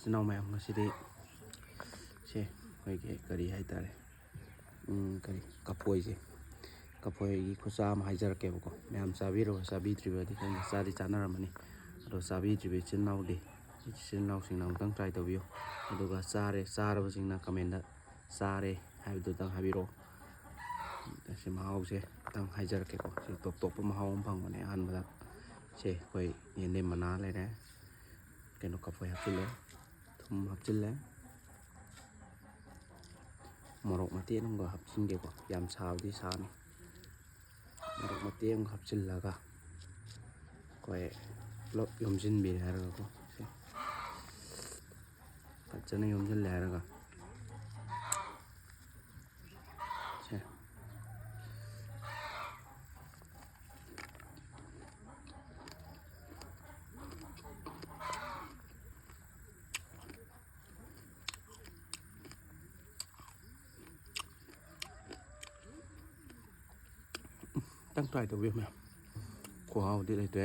sinau mayam ngasidi che koi ke kari haitare kari kapoi je kapoi gi khusa ma haijar ke ko mayam sabiro sabitri badi kan sadi chanaramani ado sabitri be chinau de chinau singnam tang try tawbiyo aduga sare saraba singna comment da sare haibdu tang habiro si mahau se tang haijar ke ko si top top mahau phang ne han bada che koi yende mana le ne keno kapoi hapile thum hapchile morok mate nang go hapchin ge ko yam saudi sani morok mate ng hapchil laga koi lop yomjin bi har ko pachana yomjin la ga che tăng try tawbiyo me ko haw di le te